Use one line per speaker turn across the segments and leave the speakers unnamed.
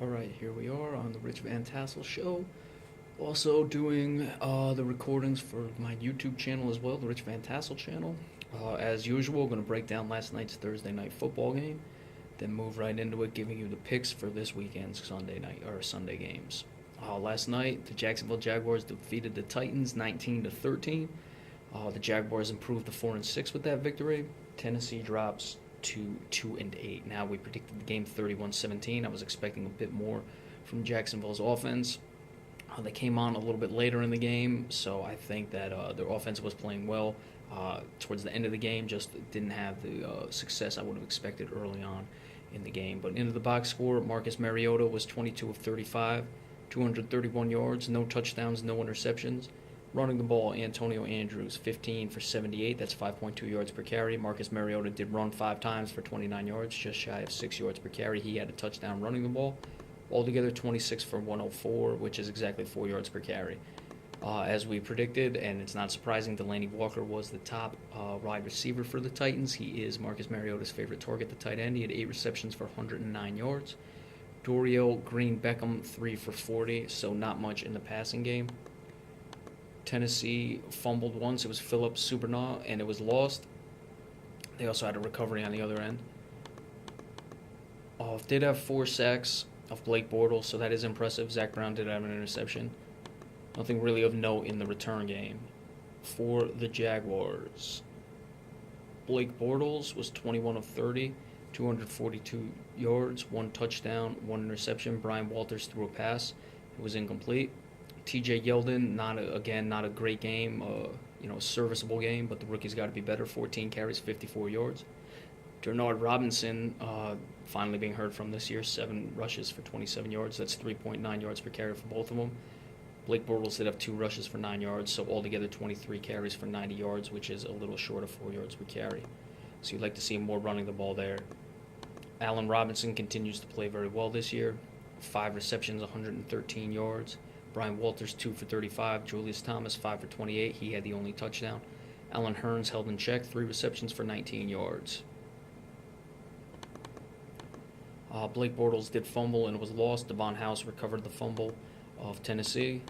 Alright, here we are on the Rich Van Tassel Show. Also doing the recordings for my YouTube channel as well, the Rich Van Tassel channel. As usual, going to break down last night's Thursday night football game, then move right into it, giving you the picks for this weekend's Sunday night or Sunday games. Last night, the Jacksonville Jaguars defeated the Titans 19-13. The Jaguars improved to 4-6 with that victory. Tennessee drops to 2-8. Now we predicted the game 31-17. I was expecting a bit more from Jacksonville's offense. They came on a little bit later in the game, so I think that their offense was playing well. Towards the end of the game, just didn't have the success I would have expected early on in the game. But into the box score, Marcus Mariota was 22 of 35, 231 yards, no touchdowns, no interceptions. Running the ball, Antonio Andrews, 15 for 78. That's 5.2 yards per carry. Marcus Mariota did run 5 times for 29 yards, just shy of 6 yards per carry. He had a touchdown running the ball. Altogether, 26 for 104, which is exactly 4 yards per carry. As we predicted, and it's not surprising, Delaney Walker was the top wide receiver for the Titans. He is Marcus Mariota's favorite target, the tight end. He had 8 receptions for 109 yards. Dorial Green-Beckham, 3 for 40, so not much in the passing game. Tennessee fumbled once. It was Philip Supernaw, and it was lost. They also had a recovery on the other end. Did have 4 sacks of Blake Bortles, so that is impressive. Zach Brown did have an interception. Nothing really of note in the return game for the Jaguars. Blake Bortles was 21 of 30, 242 yards, 1 touchdown, 1 interception. Brian Walters threw a pass. It was incomplete. T.J. Yeldon, not a great game, serviceable game, but the rookie's got to be better. 14 carries, 54 yards. Denard Robinson, finally being heard from this year, 7 rushes for 27 yards. That's 3.9 yards per carry for both of them. Blake Bortles did have 2 rushes for 9 yards, so altogether 23 carries for 90 yards, which is a little short of 4 yards per carry. So you'd like to see more running the ball there. Allen Robinson continues to play very well this year. 5 receptions, 113 yards. Brian Walters, 2 for 35. Julius Thomas, 5 for 28. He had the only touchdown. Allen Hurns held in check, 3 receptions for 19 yards. Blake Bortles did fumble and was lost. Devon House recovered the fumble of Tennessee.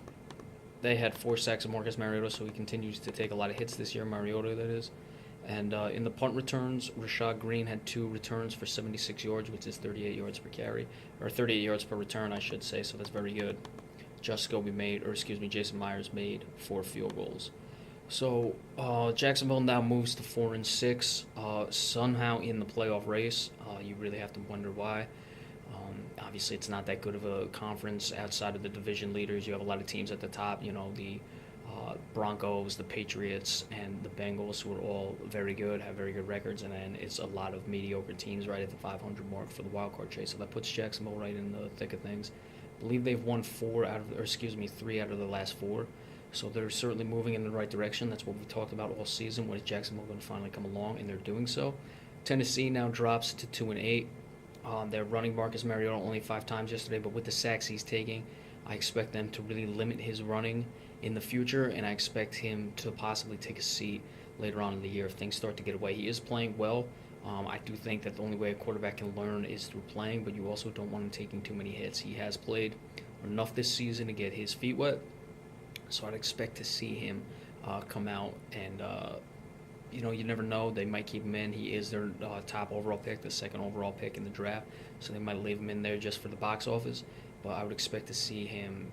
They had 4 sacks of Marcus Mariota, so he continues to take a lot of hits this year, Mariota that is. And in the punt returns, Rashad Green had 2 returns for 76 yards, which is 38 yards per carry, or 38 yards per return, I should say, so that's very good. Jason Myers made 4 field goals. So Jacksonville now moves to 4-6, somehow in the playoff race. You really have to wonder why. Obviously, it's not that good of a conference outside of the division leaders. You have a lot of teams at the top. The Broncos, the Patriots, and the Bengals, who are all very good, have very good records, and then it's a lot of mediocre teams right at the 500 mark for the wild card chase. So that puts Jacksonville right in the thick of things. I believe they've won 3 out of the last 4. So they're certainly moving in the right direction. That's what we talked about all season. When is Jacksonville going to finally come along? And they're doing so. Tennessee now drops to 2-8. They're running Marcus Mariota only 5 times yesterday, but with the sacks he's taking, I expect them to really limit his running in the future, and I expect him to possibly take a seat later on in the year if things start to get away. He is playing well. I do think that the only way a quarterback can learn is through playing, but you also don't want him taking too many hits. He has played enough this season to get his feet wet, so I'd expect to see him come out and, you never know. They might keep him in. He is their top overall pick, the 2nd overall pick in the draft, so they might leave him in there just for the box office, but I would expect to see him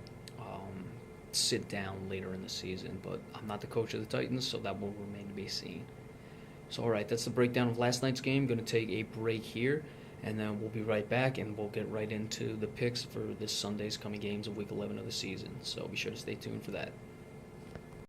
sit down later in the season, but I'm not the coach of the Titans, so that will remain to be seen. So, all right, that's the breakdown of last night's game. Going to take a break here, and then we'll be right back, and we'll get right into the picks for this Sunday's coming games of Week 11 of the season. So be sure to stay tuned for that.